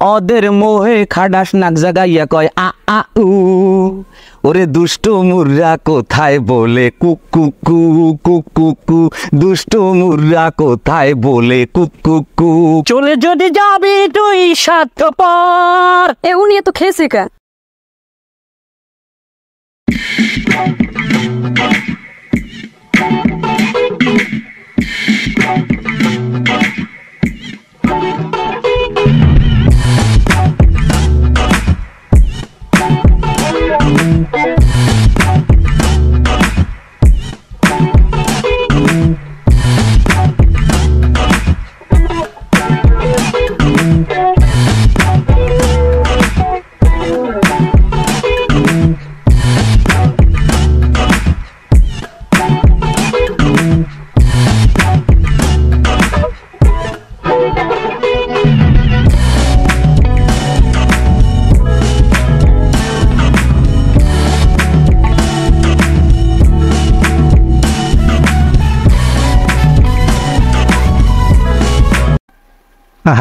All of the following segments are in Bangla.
ওদের মোহে খাডাস নাক জাগাইয়া কয় আ আ উ ওরে দুষ্ট মুর্রা কোথায় বলে কুক কুক কু কুক কুক কু দুষ্ট মুর্রা কোথায় বলে কুক কুক কু চলে যদি যাবি তুই স্বার্থপর উনি এত খেয়েছে কা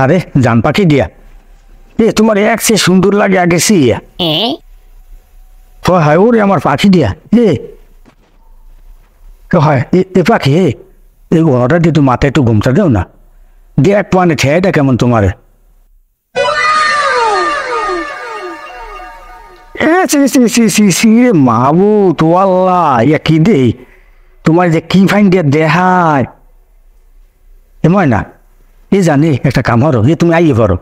আরে জান পাখি দিয়া তোমার এক সে সুন্দর লাগে আগে সিয়া হয় ওরে আমার পাখি দিয়া হয় এ পাখি এই ঘরটা দিয়ে তুই মাথায় একটু ঘুমটা দেও না দিয়ে এক পানে ঠেয়াটা কেমন তোমার মাবু তো আল্লাহ ইয়া কি দে তোমার যে কি ফাইন দিয়ে দেখায় এমন না এ জানি একটা কাম হরো এ তুমি আইয়ে পারো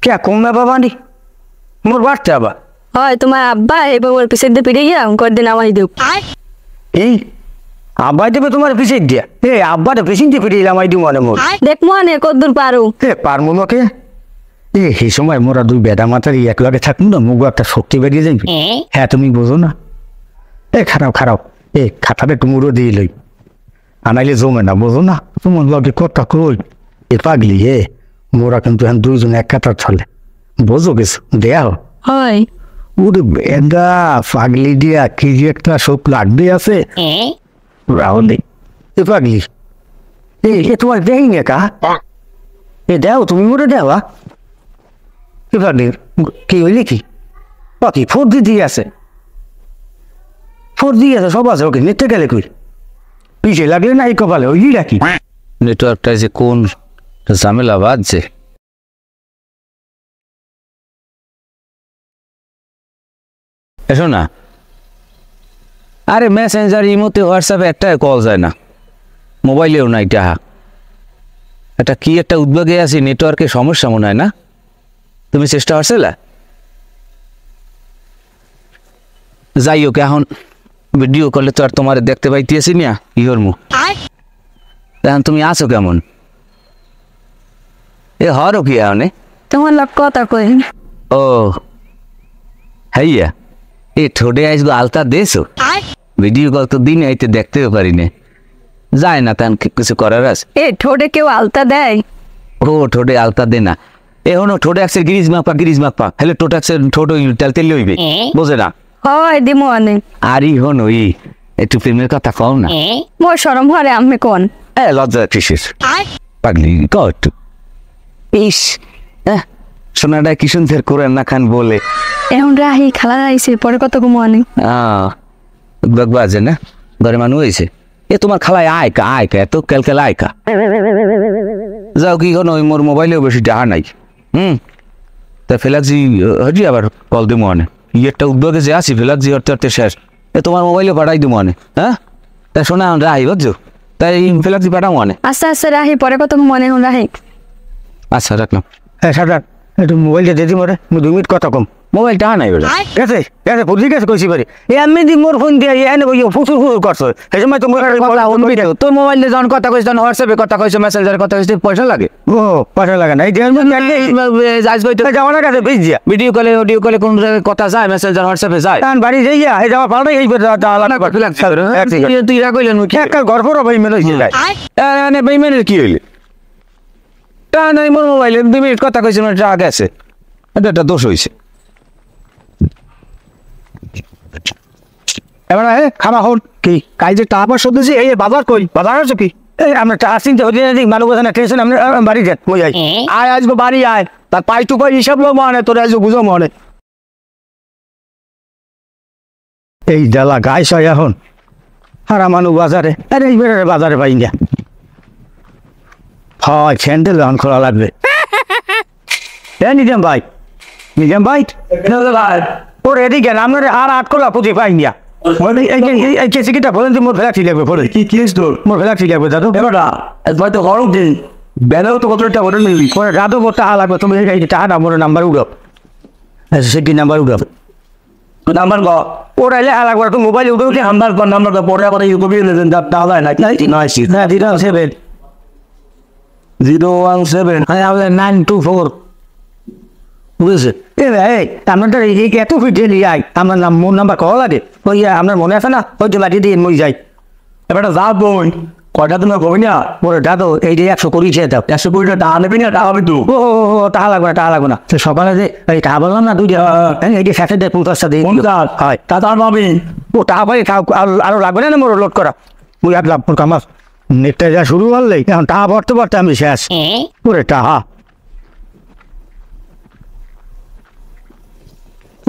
কে কমে বাবা নি মোর বাড়তে আবার হয় তোমার আব্বা এবার ওর পিছের দিয়ে ফিরে গিয়া কয়েকদিন আমায় দেব এই আব্বাই দেবে তোমার পিছিয়ে দিয়া আব্বাটা পেছন দিয়ে ফিরে আমাই দিব মানে মোর দেখ মনে কতদূর পারো পারবো নাকে এই সময় মোরা দুই বেদা মাথার এক লগে থাকুন না মুগো একটা শক্তি বেরিয়ে যাইবে হ্যাঁ তুমি বোঝো না খারাপ খারাপ খাতাটা একটু মুড়ো দিয়ে লই আনাইলে জমে না বোঝো না তোমার লগে কথা কই পাগলি মোরা কিন্তু এখন দুইজন এক কাতার চলে বোঝো কিছু দেয়া হয় ওরে বেদা পাগলি দিয়া কি যে একটা সব লাগবে আছে রাহুল পাগলি তোমার দেই না কা দাও তুমি মোরে দেওয়া পাগলি কি হইলে কি বাকি ফোর দিয়ে আছে সব আছে ওকে নিতে গেলে কই পিছিয়ে লাগলে না এই কপালে ওই রাখি নেটওয়ার্কটা যে কোন ঝামেলা বাজছে এসো না আরে মেসেঞ্জার ইমোতে হোয়াটসঅ্যাপে একটা কল যায় না মোবাইলেও নাই টাহা একটা কি একটা উদ্যোগে আছি নেটওয়ার্কের সমস্যা মনে হয় না তুমি চেষ্টা করছিলে যাই হোক এখন ভিডিও কলে তো আর তোমার দেখতে পাইতেছি না ইহর মুখ এখন তুমি আছো কেমন হরো কি এখন তোমার লোক কথা কই ও হইয়া ঠোঁটে আসবো আলতা দেছো ভিডিও কল তো দিন আইতে দেখতেও পারি না যায় না তেমন কিছু করার আছে ঠোঁটে কেউ আলতা দেয় ও ঠোঁটে আলতা দে না এখনো ঠোঁটে একসের গিরিজ মাপা হেলে ঠোঁট একসের ঠোঁট তেল হইবে বোঝে না হয় দিমো আনে আরই হন একটু প্রেমের কথা কও না মোর শরম হরে আমি কোন লজ্জা কিসের পাগলি ক একটু ইস সোনাটা কি সুন্দর করেন না খান বলে এখন রাহি খালা আইছে পরে কত ঘুমো আনে বাজে না ঘরে মানুষ হয়েছে তোমার খালায় আয়কা এত ক্যালকেলা আয়কা যাও কি কোনো মোর মোবাইলেও বেশি টাকা নাই তা ফেলাক্সি হজি আবার কল দিব মনে একটা উদ্যোগে যে আছি ফেলাক্সি হরতে শেষ তোমার মোবাইলে পাঠাই দিব মনে তা শোনা রাহি বুঝছো তাই ফেলাক্সি পাঠাও মনে আচ্ছা রাহি পরে কত মনে হন রাহি আচ্ছা রাখলাম সাদার একটু মোবাইলটা দিয়ে দিই মরে 2 মিনিট কথা কম মোবাইল টাকা নাই বেটা গেছে বুঝলি গেছে কইছি পারি আমি দি মোর ফোন দিয়ে এনে ফুসুর করছো সেই সময় তোমার তোর মোবাইলে যখন কথা কইছ তখন হোয়াটসঅ্যাপে কথা কইছ মেসেঞ্জারে কথা কইছ পয়সা লাগে পয়সা লাগে না এই যাওয়ার কাছে বেশ দিয়া ভিডিও কলে অডিও কলে কোন জায়গায় কথা যায় মেসেঞ্জার হোয়াটসঅ্যাপে যায় তখন বাড়ি যাইয়া এই যাওয়া পাল্টাই এই তুই রা কইলেন গর্ব বেইমেন হয়েছে বেইমেনের কি হইলে তা নাই মোর মোবাইলে 2 মিনিট কথা কইছিল টাকা গেছে এটা একটা দোষ হয়েছে এবার খানা হন কি কাজ যে টাকা শোধেছি এই বাজার কই বাজার আছে কি এই আমরা টাকা চিনতে হতে মানুষ বোঝে না টেনশন আমরা বাড়ি যাই ওই যাই আয় আসবো বাড়ি আয় তার পাই টু পাই হিসাব লো মানে তোর আসবো বুঝো মনে এই জ্বালা গাইস হয় এখন হারা মানুষ বাজারে আরে এই বেড়ে বাজারে পাই না হয় স্যান্ডেল এখন খোলা লাগবে নিজাম ভাই ওর এদিকে আমরা আর 8 কলা পুঁজি পাই না এই কেসিকিটা বলেন যে মোর ভেলা ঠিক লাগবে পরে কি তোর মোর ভেলা ঠিক লাগবে দাদু এবার হয়তো গরম দিন বেলাও তো কতটা ওটা নিবি পরে দাদু মোর টাকা লাগবে তুমি এই টাকা না মোর নাম্বার উড়াও সে কি নাম্বার উড়াও নাম্বার গ ওর আইলে লাগবে তো মোবাইল উড়াও কি নাম্বার পরে আবার ইউ কপি লেন দাও না 017 হ্যাঁ 924 বুঝেছে আপনার এত ফিটেলি আই আমার মোর নাম্বার কল লাগে ওই আপনার মনে আছে না ওই যে বাড়ি দিয়ে মই যাই এবার যাবো কয়টা তুমি কবি না ওরে দাদু এই যে 100 কোটি চেয়ে দাও 100 কোটি টাকা নেবি না টাকা হবে তো ও টাকা লাগবে না সকালে যে এই টাকা বললাম না দুইটা এই যে 50 দিই হয় তা তার পাবি ও টাকা পাই আরো লাগবে না মোর লোড করা ওই এক লাভ কামাস নেটটা যা শুরু করলে এখন টাকা ভরতে আমি শেষ ওরে টাকা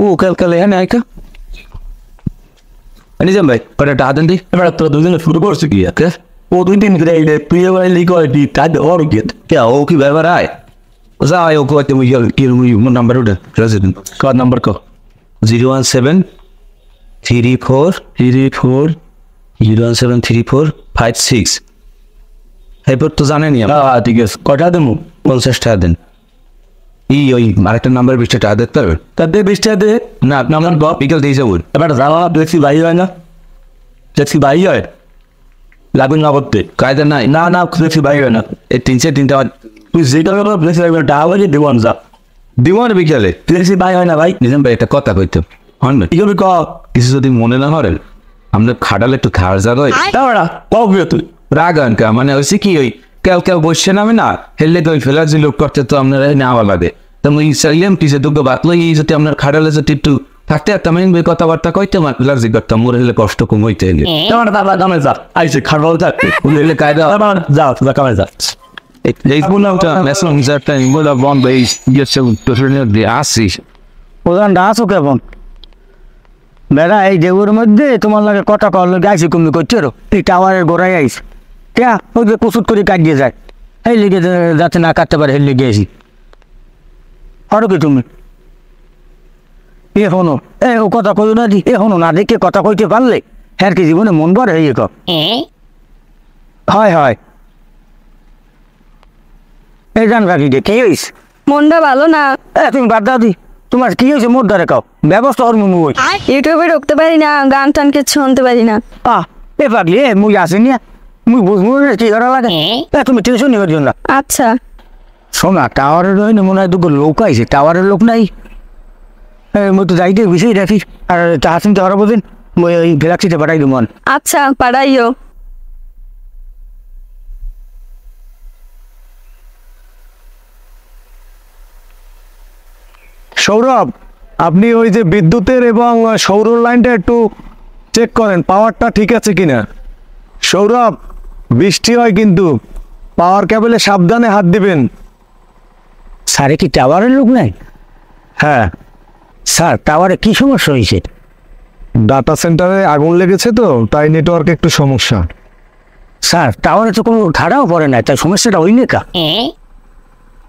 ও কালকালে হ্যাঁ নাইকা নিজাম ভাই ওটা টাকা দেন দি এবার তো দুজনে শুরু করছে কি আছে ও 2-3 করে এলে তুই এবার লিগোটি তাই ওর গেট কে ও কি ব্যাপার আয় যাই ও কত মুই কি মুই নাম্বার ওটা প্রেসিডেন্ট কার্ড নাম্বার কো 01734 এরপর তো জানেনি ঠিক আছে কটা দেবো 50 টাকা দেন ওই আরেকটা নাম্বার 20 টাকা দিতে পারবেন তাদের 20 টাকা দে না নাম্বার বিকেল দিয়ে যাবো এবার যাওয়া দেখছি ভাই হয় না দেখছি ভাই হয় লাগবে না করতে কায়দা নাই না দেখছি ভাই হয় না এই 3-4 তুই যেটা দেখছি টাকা বাজে দেওয়ান যা দিওয়ান বিকেলে দেখছি ভাই হয় না ভাই নিজাম ভাই একটা কথা কইতে হন না কি ক কিছু যদি মনে না করেন আমরা খাটালে একটু খাওয়ার জায়গা হয় তাওরা কবে তুই রাগান কা মানে হচ্ছে কি ওই কেউ বসছে না আমি না হেললে তো ওই ফেলার লোক করতে তো আপনারা নেওয়া লাগে তো মুই চাইলাম কি যে দুটো বাতলো এই যদি আপনার খাটালে যদি একটু থাকতে একটা মেন কথাবার্তা কইতে আমার ফেলার জি করতাম মোর হেলে কষ্ট কম হইতে এলে তোমার দাদা দামে যা আইছে খাটাল থাকতে হেলে কায়দা যাও তোরা কামে যা এই বুনাটা মেসন জারটা ইমোলা বন বেস ইয়েছে তো দিয়ে আসিস ওখান আসো কেমন বেড়া এই দেউর মধ্যে তোমার লাগে কটা কল গাইছি তুমি করছো এই টাওয়ারের গোড়ায় আইস কে ওই যে প্রস্তুত করে কাটিয়ে যায় এই লিগে যাতে না কাটতে পারে এই লিগে আসি আরো কি তুমি এ হনো ও কথা কইও না দি এ হনো না দেখে কথা কইতে পারলে হ্যাঁ কি জীবনে মন ভরে এই ক হয় এই জানবা কি কি হইস মনটা ভালো না তুমি বাদ দাও দি তোমার কি হয়েছে মোট ধরে কাও ব্যবস্থা ওর মুমু ইউটিউবে ঢুকতে পারি না গান টান কিছু শুনতে পারি না এ পাগলি মুই আসেনি মুই বুঝবো কি করা লাগে তুমি টেনশন নিবার জন্য আচ্ছা শোনা টাওয়ারের মনে হয় দুটো লোক আইছে টাওয়ারের লোক নাই মুই তো যাইতে বিষয় রাখি আর চা চিনতে হরাবো দিন মুই ওই গ্যালাক্সিতে পাঠাই দেবো আচ্ছা পাড়াইও সৌরভ আপনি ওই যে বিদ্যুতের এবং সৌর লাইনটা একটু চেক করেন পাওয়ারটা ঠিক আছে কিনা সৌরভ বৃষ্টি হয় কিন্তু পাওয়ার কেবলে সাবধানে হাত দিবেন স্যারে কি টাওয়ারের লোক নাই হ্যাঁ স্যার টাওয়ারে কি সমস্যা হয়েছে ডাটা সেন্টারে আগুন লেগেছে তো তাই নেটওয়ার্কে একটু সমস্যা স্যার টাওয়ারে তো কোনো ধারাও পড়ে না তাই সমস্যাটা হইলে কা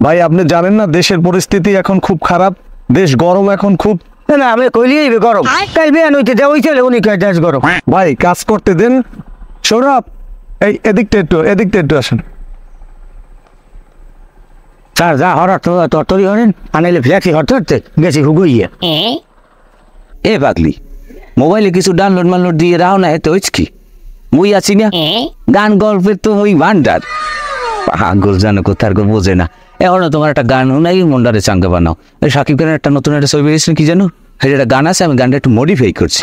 ভাই আপনি জানেন না দেশের পরিস্থিতি এখন খুব খারাপ দেশ গরম এখন খুব না আমি কইলি গরম কাল বিয়ান হইতে যা হইছে উনি কয় দেশ গরম ভাই কাজ করতে দেন সৌরভ এই এদিকটা একটু আসেন স্যার যা হরার তরতরি হরেন আনাইলে ফ্ল্যাক্সি হরতে গেছি হুগুইয়া এ পাগলি মোবাইলে কিছু ডাউনলোড দিয়ে রাও না এতে হইছ কি মুই আছি না গান গল্পের তো ওই ভান্ডার পাগল জানো কোথার গো বোঝে না এখন তোমার একটা গান নাই মন্ডারে চাঙ্গা বানাও এই সাকিব খানের একটা নতুন একটা ছবি বেরিয়েছে কি জানো একটা গান আছে আমি গানটা একটু মডিফাই করছি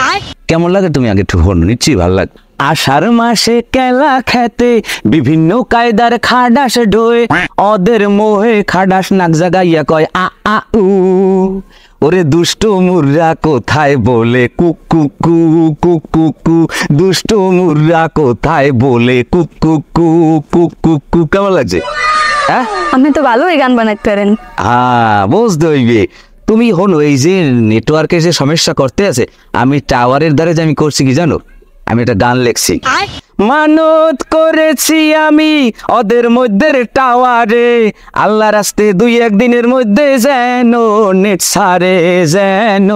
কেমন লাগে তুমি আগে একটু হন নিশ্চয়ই ভালো লাগে আষাঢ় মাসে কেলা খেতে বিভিন্ন কায়দার খাডাস ঢোয়ে ওদের মোহে খাডাস নাক জাগাইয়া কয় আ আ উ ওরে দুষ্ট মুর্রা কোথায় বলে কুকু কু কুকু কু, দুষ্ট মুর্রা কোথায় বলে কুকু কু কুকু কু। কেমন লাগছে? হ্যাঁ আপনি তো ভালোই গান বানাইতে পারেন। হ্যাঁ বুঝতে হইবে। তুমি হলো এই যে নেটওয়ার্কের যে সমস্যা করতে আছে, আমি টাওয়ারের দ্বারা যে আমি করছি কি জানো, আমি একটা গান লিখছি, মানত করেছি আমি ওদের মধ্যে টাওয়ারে, আল্লাহ রাস্তে 2-1 দিনের মধ্যে যেন নেট সারে, যেন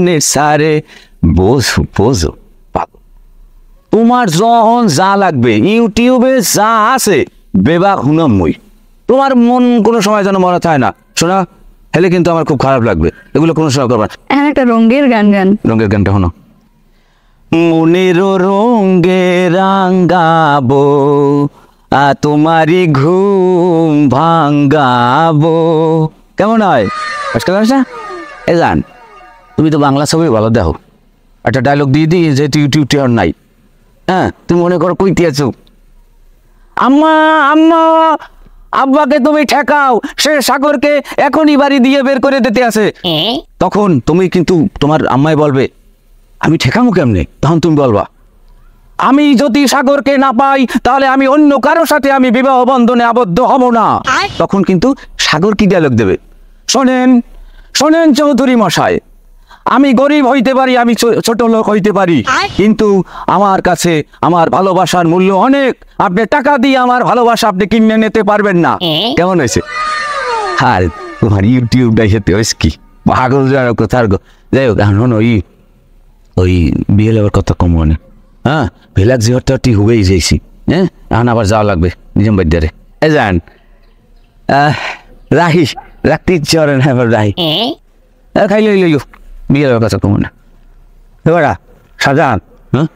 নেট সারে। বোঝো বোঝো পাগল। তোমার যখন যা লাগবে ইউটিউবে যা আছে বেবা হুনম মই, তোমার মন কোনো সময় যেন মনে থাকে না শোনা, হেলে কিন্তু আমার খুব খারাপ লাগবে, এগুলো কোনো সময় করবা না। এখন একটা রঙের গান গান। রঙের গানটা শোনো। মনের রঙে রাঙ্গাবো তোমারই ঘুম ভাঙ্গাবো। কেমন হয়? এ জান, তুমি তো বাংলা ছবি ভালো দেখো, একটা ডায়লগ দিয়ে দিই যেহেতু ইউটিউব টিউব নাই। হ্যাঁ তুমি মনে করো কইতে আছো, আম্মা আম্মা আব্বাকে তুমি ঠেকাও, সে সাগরকে এখনই বাড়ি দিয়ে বের করে দিতে আছে। তখন তুমি কিন্তু তোমার আম্মাই বলবে আমি ঠেকামো কেমনে? তখন তুমি বলবা আমি যদি সাগরকে না পাই তাহলে আমি অন্য কারোর সাথে আমি বিবাহ বন্ধনে আবদ্ধ হব না। তখন কিন্তু সাগর কি ডায়লগ দেবে, শোনেন শোনেন চৌধুরী মশাই, আমি গরিব হইতে পারি, আমি ছোট লোক হইতে পারি, কিন্তু আমার কাছে আমার ভালোবাসার মূল্য অনেক, আপনি টাকা দিয়ে আমার ভালোবাসা আপনি কিনে নিতে পারবেন না। কেমন হয়েছে? আর তোমার ইউটিউবটা খেতে হয়েছে কি পাগল কোথার গো। যাই হোক এখন ওই বিয়ে লেবার কথা কম মনে, হ্যাঁ ভেলাক জিহরটি হুবেই যাইছি, হ্যাঁ এখন আবার যাওয়া লাগবে নিজম বাদ্যারে। এ যান রাহি রাখতে ইচ্ছে করেন, হ্যাঁ রাহি খাইলে লইও বিয়ে লেবার কথা কম মনে। এবার শাহজাহান, হ্যাঁ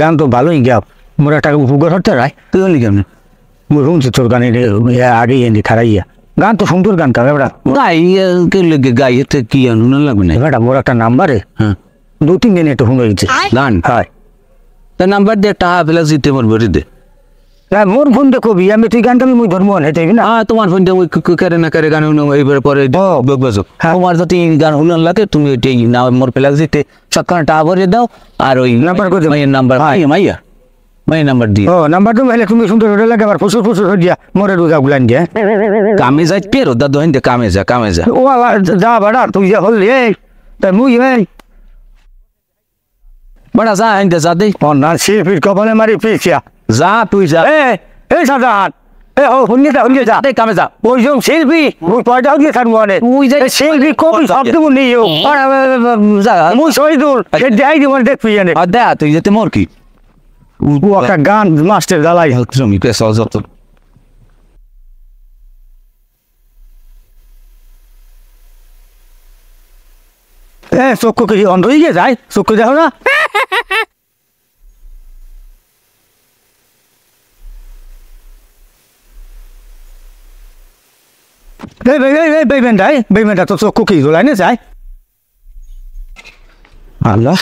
গান তো ভালোই গাও, মোর একটা উপকার হতে রায়, তুই অনেক কেমন মোর শুনছি তোর গানে আগে এনে খারাইয়া গান তো সুন্দর গান কাবে এবার গাই গাই এতে কি আনুন লাগবে না। এবার মোর একটা নাম্বারে হ্যাঁ 2-3 দিন একটু শুনে দিচ্ছে গান, হয় তার নাম্বার দিয়ে টাকা ফেলা জিতে মোর ভরি দে। মোর ফোন দে কবি আমি তুই গানটা আমি ধর্ম নেই না। হ্যাঁ তোমার ফোনটা ওই করে না করে গান এইবারে পরে বকবাজো। তোমার যদি গান হুনন লাগে তুমি ওইটাই না মোর ফেলা জিতে সৎকার টাকা ভরে দাও, আর ওই নাম্বার করে দাও। মাইয়ের নাম্বার মাইয়া মাইয়ের নাম্বার দিয়ে ও নাম্বার তুমি হেলে তুমি সুন্দর হয়ে লাগে আবার প্রচুর প্রচুর হয়ে দিয়া মোরে রোজা গুলান দিয়ে কামে যাই পেরো দাদু হিন্দে কামে যা ও যা বাড়া তুই যা হল এই তাই মুই এই বড়া যা হিন্দে যা দে ও না শিল্পীর কপালে মারি পিছিয়া যা তুই যা এই শাহজাহান এ ও হুনিয়ে যা দে কামে যা। ওই যে শিল্পী মুই পয়টাও দিয়ে থাকবো অনেক তুই যে শিল্পী কবি সব দেবো নিও যা মুই শহীদুল দেয় দিব দেখবি জানে দে তুই যেতে মোর কি ও একটা গান মাস্টার জ্বালাই জমি পেশা যত চক্ষু কি অন্ধ হয়ে গিয়ে যায় চক্ষু দেখো না বেইমেনটা তো চক্ষু কি জ্বলাই না যায় আল্লাহ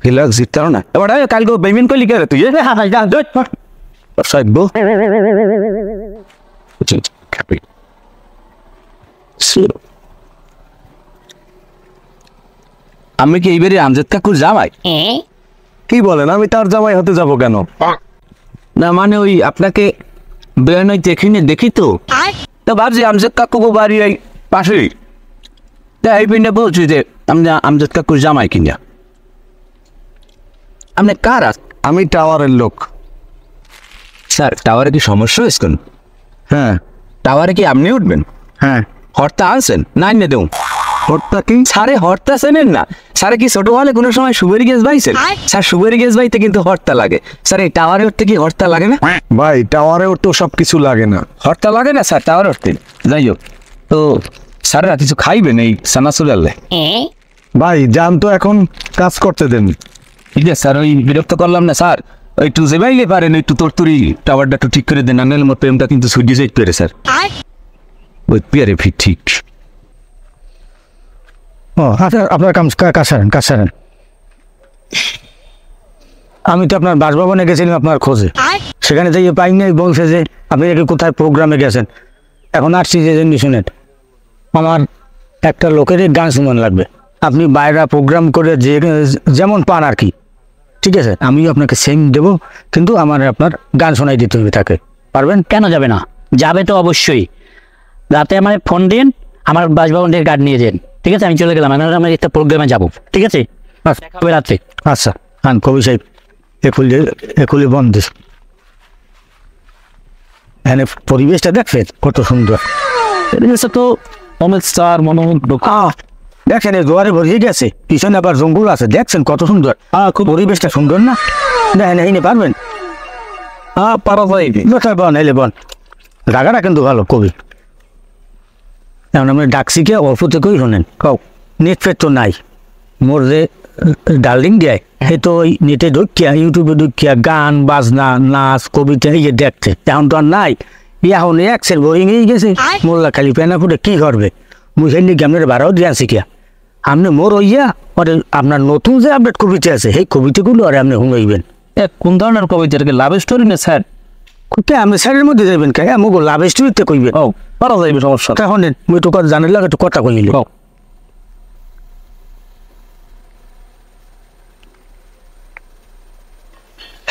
ফিলাক জিতাও না এবার কালকে বেমিন কইলি কে তুই সাইব আমি কি এইবারে আমজাদ কাকুর জামাই? কি বলেন, আমি তার জামাই হতে যাব কেন? না মানে ওই আপনাকে বেরোনোই দেখি তো ভাবছি আমজাদ কাকু বাড়ি এই পাশেই, তাই এই পিন্ডে বলছি যে আমজাদ কাকুর জামাই কিনা। আপনি কার? আমি টাওয়ারের লোক। স্যার টাওয়ারে কি সমস্যা হয়েছে কোন? হ্যাঁ টাওয়ারে কি আপনি উঠবেন? হ্যাঁ হর্তা আনছেন না এনে দেউন? হরতা কি? সারে হর্তা চেনেন না? স্যারে কি ছোট হলে কোনো সময় সুবেরি গ্যাস বাইছেন? স্যার সুবেরি গ্যাস বাইতে কিন্তু হর্তা লাগে। স্যার এই টাওয়ারে উঠতে কি হর্তা লাগে না? ভাই টাওয়ারে তো সব কিছু লাগে না। হর্তা লাগে না স্যার টাওয়ারে উঠতে? যাই হোক তো স্যারেরা কিছু খাইবেন এই সানাসুরালে? ভাই যান তো, এখন কাজ করতে দেন। ঠিক আছে স্যার, ওই বিরক্ত করলাম না স্যার, একটু যেবাইলে পারেন একটু তোরতুরি টাওয়ারটা একটু ঠিক করে দেন, নাহলে মোর প্রেমটা কিন্তু সূর্য যাইতে পারে স্যার। ওই পেয়ারে ঠিক। ও আচ্ছা আপনার কাজ সারেন। আমি তো আপনার বাসভবনে গেছিলাম আপনার খোঁজে, সেখানে যাইয়ে পাই নাই, বলছে যে আপনি নাকি কোথায় প্রোগ্রামে গেছেন। এখন আসছি যে শুনেন, আমার একটা লোকের গান শুনন লাগবে। আপনি বাইরে প্রোগ্রাম করে যে যেমন পান আর কি, ঠিক আছে, আমিও আপনাকে সেম দেবো, কিন্তু আমার আপনার গান শোনাই দিতে হবে তাকে। পারবেন? কেন যাবে না? যাবে তো অবশ্যই। রাতে আমার ফোন দিন, আমার বাসভবনের গার্ড নিয়ে যান, ঠিক আছে? আমি চলে গেলাম, আমি একটা প্রোগ্রামে যাবো, ঠিক আছে? আচ্ছা। দেখা হবে রাত্রে। আচ্ছা হ্যাঁ কবি সাহেব, একুলি বন্ধ। এখানে পরিবেশটা দেখছেন কত সুন্দর। পরিবেশটা তো অমিত স্যার মনোমুগ্ধ। দেখছেন এই জোয়ারে ভরিয়ে গেছে, পিছনে আবার জঙ্গল আছে, দেখছেন কত সুন্দর। খুব পরিবেশটা সুন্দর না? দেখেন এই পারবেন? পারা যাইবে। বন এলে বন, জায়গাটা কিন্তু ভালো কবি। এখন আমি ডাকছি কে অল্প থেকেই শোনেন, কাউ নেট ফেট তো নাই মোর যে ডার্লিং দেয়, সে তো ওই নেটে ঢুকিয়া ইউটিউবে ঢুকিয়া গান বাজনা নাচ কবিতা ইয়ে দেখতে, এখন তো আর নাই। এখন একসের বোরিং হয়ে গেছে, মোল্লা খালি পেনা ফুটে কি করবে। মুই সেই নিয়ে আপনার বাড়াও দিয়ে আছি কিয়া, আপনি মোর হইয়া ওরে আপনার নতুন যে আপডেট কবিতা আছে সেই কবিতাগুলো আর আপনি শুনাইবেন। কোন ধরনের কবিতা? লাভ স্টোরি না স্যার? আপনি স্যারের মধ্যে যাবেন কে? মুখ লাভ স্টোরিতে কইবেন। ও পারা যাইবে, সমস্যা। এখন মুই তো কথা জানিলাম, একটু কথা কইলি।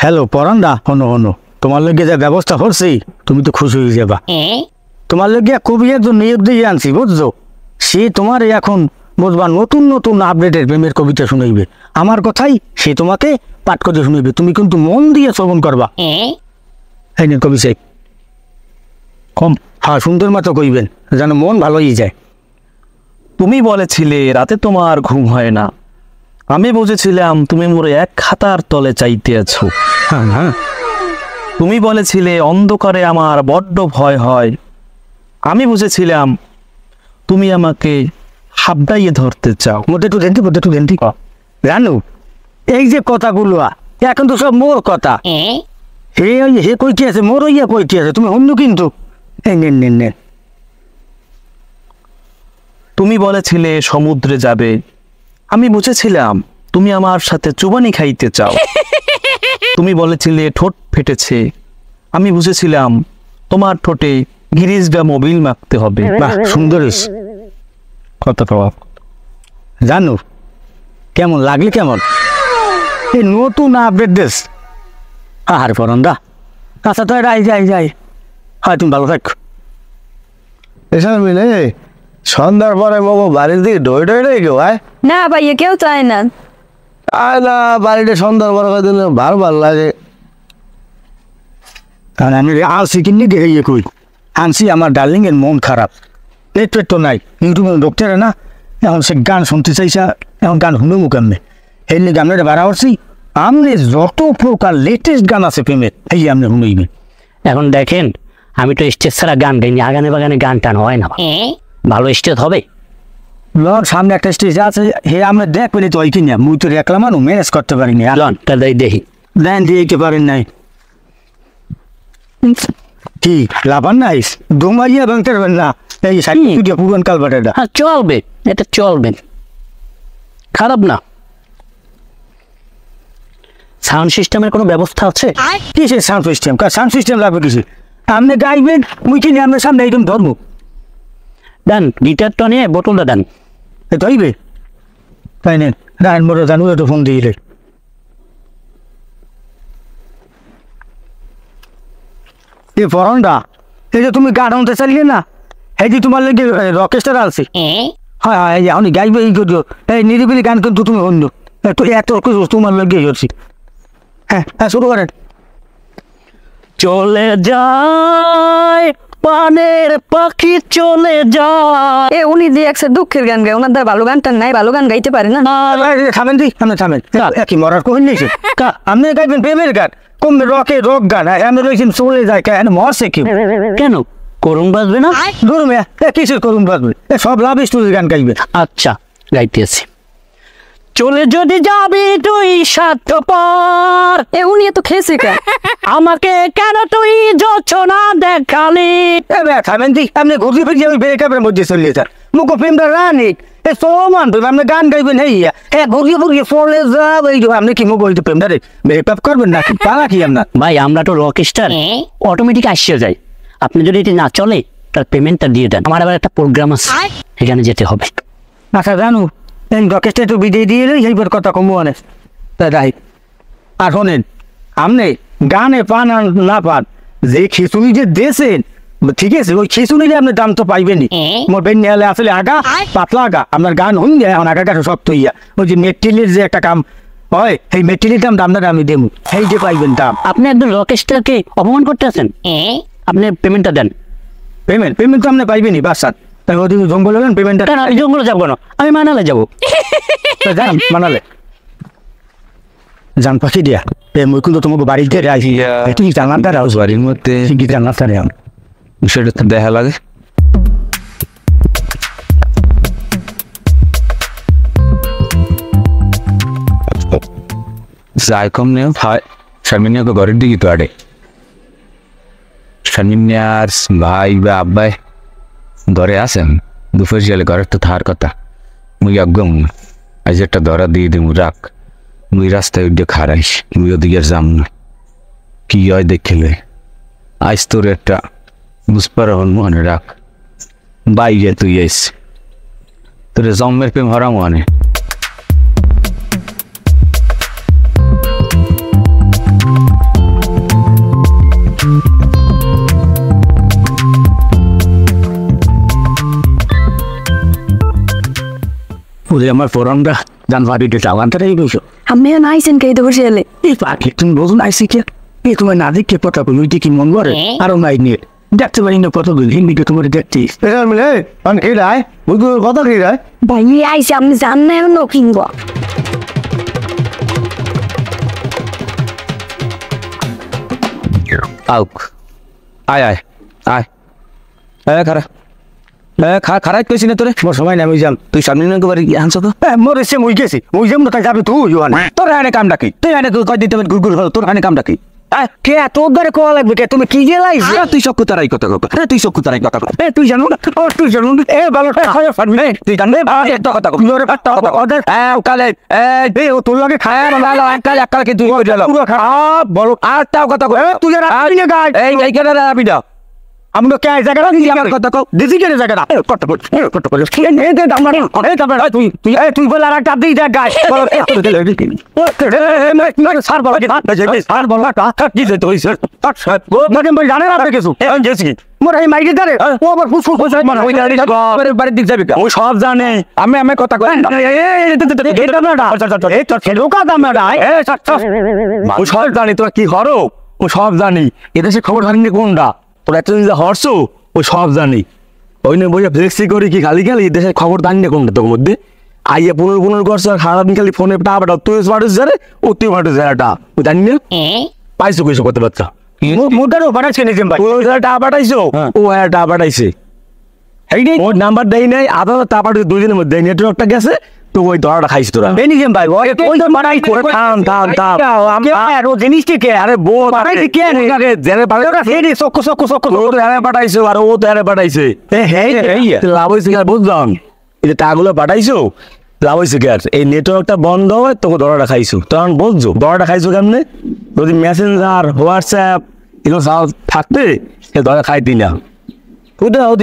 হ্যালো পরান্দা, হনো হনো, তোমার লগে যে ব্যবস্থা করছি তুমি তো খুশি হয়ে যাবা। তোমার লগে কবি একজন নিয়োগ দিয়ে আনছি বুঝছো, সে তোমার এখন বুঝবা নতুন নতুন আপডেটের প্রেমের কবিতা শুনাইবে। আমার কথাই সে তোমাকে পাঠ করে শুনাইবে, তুমি কিন্তু মন দিয়ে শ্রবণ করবা। এই নিন কবি সাহেব, কম হ্যাঁ সুন্দর মতো কইবেন যেন মন ভালো হয়ে যায়। তুমি বলেছিলে রাতে তোমার ঘুম হয় না, আমি বুঝেছিলাম তুমি মোরে এক খাতার তলে চাইতে আছো। হ্যাঁ হ্যাঁ, তুমি বলেছিলে অন্ধকারে আমার বড্ড ভয় হয়, আমি বুঝেছিলাম তুমি আমাকে হাবড়াইয়ে ধরতে চাও। মধ্যে একটু দেন, মধ্যে একটু দেন, ঠিক জানো এই যে কথাগুলো এখন তো সব মোর কথা। হে কইতে আছে, মোর ইয়া কইতে আছে, তুমি অন্য কিন্তু এই নেন নেন নেন। তুমি বলেছিলে সমুদ্রে যাবে, আমি বুঝেছিলাম তুমি আমার সাথে চুবানি খাইতে চাও। তুমি বলেছিলে ঠোঁট ফেটেছে, আমি বুঝেছিলাম তোমার ঠোঁটে গিরিজ বা মোবিল মাখতে হবে। বাহ সুন্দর কত প্রভাব জানো কেমন লাগলে? কেমন এই নতুন আপডেট দেশ আহার পরন্দা। আচ্ছা তো যাই যাই যাই, হয় তুমি ভালো থাক। এসব মিলে সন্ধ্যার পরে মগো বাড়ির দিকে ডই ডই ডই কেউ আয় না ভাইয়া কেউ চায় না। আয় না, বাড়িতে সন্ধ্যার পরে দিলে ভালো ভালো লাগে। কারণ আমি আলসি কিনে দেখে ইয়ে কই আনছি, আমার ডার্লিং এর মন খারাপ, পেট পেট তো নাই, ইউটিউবে ডক্টর না, এখন সে গান শুনতে চাইছে, এখন গান শুনে মুখ আমনে এই নিয়ে গানের বাড়া করছি। আমনে যত প্রকার লেটেস্ট গান আছে প্রেমের এই আপনি শুনেইবেন। এখন দেখেন আমি তো স্টেজ ছাড়া গান গাইনি, আগানে বাগানে গান টান হয় না, ভালো স্টেজ হবে। লন সামনে একটা স্টেজ আছে, হে আমরা দেখ পেলে তো ওই কিনা মুই তো দেখলাম মানুষ ম্যানেজ করতে পারিনি। লন তাই দেখি দেন দিতে পারেন নাই কি লাভান নাই ডোমাইয়া ভাঙতে পারবেন না। এই সাইড পুরান কালবাটাটা হ্যাঁ চলবে, এটা চলবে, খারাপ না। সাউন্ড সিস্টেমের কোনো ব্যবস্থা আছে? কিসের সাউন্ড সিস্টেম? সাউন্ড সিস্টেম লাগবে কিছু? আপনি গাইবেন মুই কিনে আপনার সামনে একদম ধর্ম দেন, গিটারটা নিয়ে বোতলটা দেন। এ ধরবে তাই নেন, রায়ন বড় জানু একটু ফোন দিলে। এ ফরনটা এই যে তুমি গান শুনতে চালিয়ে না, এই যে তোমার লেগে রকেস্টার আছে। হ্যাঁ হ্যাঁ, এই যে আমি গাইবে এই করিও, এই নিরিবিলি গান কিন্তু তুমি অন্য একটু এত কিছু তোমার লেগে হচ্ছি। হ্যাঁ হ্যাঁ শুরু করেন। চলে যায় পানের পাখি চলে যায়। এ উনি যে একটা দুঃখের গান গায়, ওনার দ্বারা ভালো গান টান নাই, ভালো গান গাইতে পারে না। থামেন দি, আপনি থামেন, একই মরার কহিন নিয়েছে আপনি গাইবেন প্রেমের গান, কম রকে রক গান, আমি রয়েছেন চলে যায় কেন মরছে কেউ? কেন করুন বাজবে না? ধরুন কিসের করুন বাজবে, সব লাভ স্টোরি গান গাইবেন। আচ্ছা গাইতেছি। চলে যদি যাবি তুই স্বার্থপর, এ উনি এত খেয়েছে কেন? আমাকে কেন তুই যোচনা দেখালি? থামেন দি, আপনি ঘুরিয়ে ফিরিয়ে আমি ব্রেকআপের মধ্যে চলে যান, মুখ প্রেমটা রানি এ সমান আপনি গান গাইবেন। হ্যাঁ ঘুরিয়ে ফুরিয়ে চলে যাব, এই আপনি কি মুখ হইতে প্রেমটা রে ব্রেকআপ করবেন নাকি? পারা কি আপনার? ভাই আমরা তো রক স্টার, অটোমেটিক আসিয়ে যায়। আপনি যদি এটি না চলে তার পেমেন্টটা দিয়ে দেন, আমার আবার একটা প্রোগ্রাম আছে, এখানে যেতে হবে। আচ্ছা জানু এই রকেটটা একটু বিদায় দিয়ে এলেই এইবার কথা কমু আনে তাই। আর শোনেন, আপনি গানে পান আর না পান, যে খিচুড়ি যে দিয়েছেন ঠিক আছে, ওই খিচুড়িতে আপনি দাম তো পাইবেনই। মোর বেন নেলে আসলে আগা পাতলা আগা, আপনার গান হন যায় এখন আগা গাছ শক্ত হইয়া। ওই যে মেট্রিলের যে একটা কাম হয়, সেই মেট্রিলের দামটা আমি দেবো, সেই যে পাইবেন দাম। আপনি একদম রকেশটাকে অপমান করতে আছেন। আপনি পেমেন্টটা দেন। পেমেন্ট তো আপনি পাইবেনই বাসার। তাই ওদিকে জঙ্গল হবেন পেমেন্টটা। কেন আমি জঙ্গলে যাবো কেন? আমি মানালে যাবো। যান মানালে জান পাখি দিয়া মুই কিন্তু তোমাকে বাড়িতে রাখি, তুই জানাটা রাখো বাড়ির মধ্যে কি জানাটা রে সেটা তো দেখা লাগে। যাই কম নেও ভাই, শারমিনিয়াকে ঘরের দিকে তো আড়ে শারমিনিয়ার ভাই বা আব্বাই ধরে আসেন দুপুর জেলে ঘরের তো থার কথা। মুই একদম আজ একটা ধরা দিয়ে দিমু রাখ, মুই রাস্তায় উঠে খারাইস, মুই ওদিকে যাম না, কি হয় দেখলে আজ তোর একটা বুঝপার হন মনে রাখ, বাইরে তুই এস তোর জন্মের প্রেম হরা মনে। ওদের আমার ফোরামটা জান বাড়িতে চালানটাই বসো। আমি নাইছেন কে দেবো ছেলে এই পাখি তুমি বলুন আইসি কে এই তোমার না দেখে কথা বলি, ওই কি মন করে আরো নাই নিয়ে দেখতে পারি না কত হিন্দিকে তোমার দেখছিস। মিলে কে রায় কথা কি রায় ভাই আইসে আপনি জান না এমন কিনবো। আউক আয় আয় আয় খারা খারাপ কইছি না তোরে, মোর সময় নাই, ওই যাম। তুই সামনে বাড়ি আনছো তো মোর এসে মই গেছি, ওই যাম না তাই যাবে তুই তোর হানে কাম ডাকি, তুই হানে কয় দিতে গুড় গুড় তোর হানে কাম ডাকি। কে তোর দ্বারে কোয়া লাগবে কে? তুমি কি গেলাই তুই সব তারাই কথা কব, তুই সব তারাই কথা কব, তুই জানো না? তুই জানো না? এ ভালো তুই জানবে একটা কথা কব ওদের কালে এই ও তোর লাগে খায় না ভালো একাল একাল কি তুই পুরো খারাপ বড় আরটাও কথা কব, তুই যারা আপনি গায় এই এইখানে রাবি দাও আমি তো কে জায়গা দিছি আমার কথা কও দিছি কে জায়গা কত কত এই দে দাম না এই দাম তুই তুই তুই বল আর একটা দিই দেখ গায় বল স্যার বল স্যার বল কি যে তুই স্যার মানে মই জানে না কিছু এখন গেছি মোর এই মাইকে দারে ও আবার ফুস ফুস মানে ওই গাড়ি বাড়ির দিক যাবি ওই সব জানে আমি কথা কই এই দাম না এই তো ছেলে কা দাম না এই ও সব জানি তোরা কি করো ও সব জানি এদেশে খবর জানি কোনটা তোরা এতদিন যা হরছো ও সব জানি ওই নিয়ে বইয়া ফ্লেক্সি করি কি খালি খালি দেশের খবর জানি না কোনটা তোর মধ্যে আইয়া পুনর করছো আর খারাপ খালি ফোনে টাকা তুই পাঠিস যারে ও তুই পাঠিস যারাটা ও জানি না পাইছো কইছো কত বাচ্চা মোটারও পাঠাইছে নিজে ভাই ও টাকা পাঠাইছো ও টাকা পাঠাইছে ওর নাম্বার দেয় নাই আধা টাকা পাঠিয়ে 2 দিনের মধ্যে নেটওয়ার্কটা গেছে তো ওই ধরাটা খাইছ তোরা বেনিজম ভাই ওই তো মানাই করে থাম আমি আর ও জিনিসটি কে আরে বো পাঠাইছি কে আরে জেরে পাঠাইছো হেডি সক্কো ও তো আরে পাঠাইছো আর ও তো আরে পাঠাইছে এই লাভ হইছে কি বুঝলাম এই টাকাগুলো পাঠাইছো লাভ হইছে কি আর এই নেটওয়ার্কটা বন্ধ হয় তোকে ধরাটা খাইছো তখন বুঝছো ধরাটা খাইছো কেমনে যদি মেসেঞ্জার হোয়াটসঅ্যাপ এগুলো সব থাকতে সে ধরা খাইতি না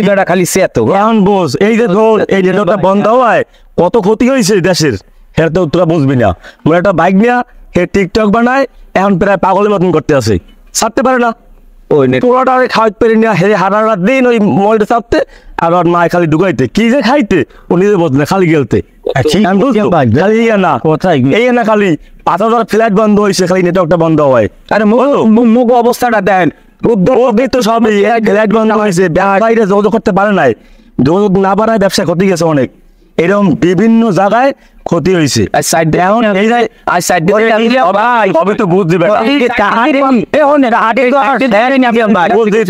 বেটা খালি সে তো এখন বোঝ এই যে ধর এই নেটওয়ার্কটা বন্ধ হয় কত ক্ষতি হয়েছে দেশের সেটা তো তোরা বুঝবি না। মোর একটা বাইক নিয়ে সে টিকটক বানায় এখন প্রায় পাগলের মতন করতে আছে, ছাড়তে পারে না ওই পোড়াটা খাওয়াতে পারি না হে হারার দিন ওই মোবাইলটা ছাড়তে আর ওর মায় খালি ঢুকাইতে কি যে খাইতে ও নিজে বলতে না খালি গেলতে খালি না কোথায় এই না খালি 5,000 ফ্ল্যাট বন্ধ হয়েছে খালি নেটওয়ার্কটা বন্ধ হয়। আরে মুখ অবস্থাটা দেন তো সবই ফ্ল্যাট বন্ধ হয়েছে বাইরে যোগাযোগ করতে পারে নাই, যোগাযোগ না পারায় ব্যবসা ক্ষতি গেছে অনেক, এরকম বিভিন্ন জায়গায় ক্ষতি হয়েছে। তো বুঝতে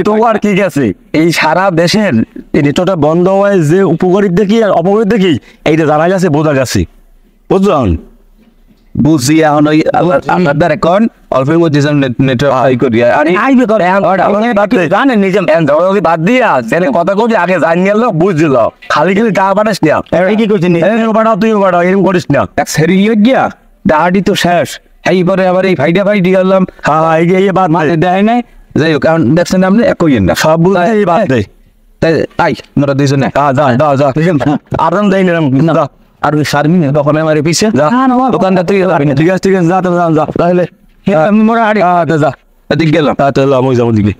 তোমার কি গেছে এই সারা দেশের এই নেটওয়ার্কটা বন্ধ হয় যে উপকারী দেখি আর অপকারী দেখি এইটা জানা গেছে বোঝা গেছে বুঝলাম বুঝছি এখন ওই আপনার দ্বারা কোন অল্পের মধ্যে নেটওয়ার্ক করি জানেন নিজে বাদ দিয়া কথা কবি আগে জানি এলো বুঝছিল খালি খালি টাকা পাঠাস না কি করছিস পাঠাও তুইও পাঠাও এরকম করিস না সেরি গিয়া দাহাটি তো শেষ এইবারে আবার এই ফাইডা গেলাম হ্যাঁ এই বাদ মানে দেয় নাই যাই হোক কারণ দেখছেন আপনি একই না সব বুঝে বাদ দেয় তাই আই মোরা দুইজনে যা আরাম দেয় না আর ওই শারমিনে তখন আমার পিছে যা দোকানদার তুই যাবি না ঠিক আছে যা তাহলে যা তাহলে আমি মোরা হারি যা এদিক গেলাম তাহলে আমি যাবো দিকে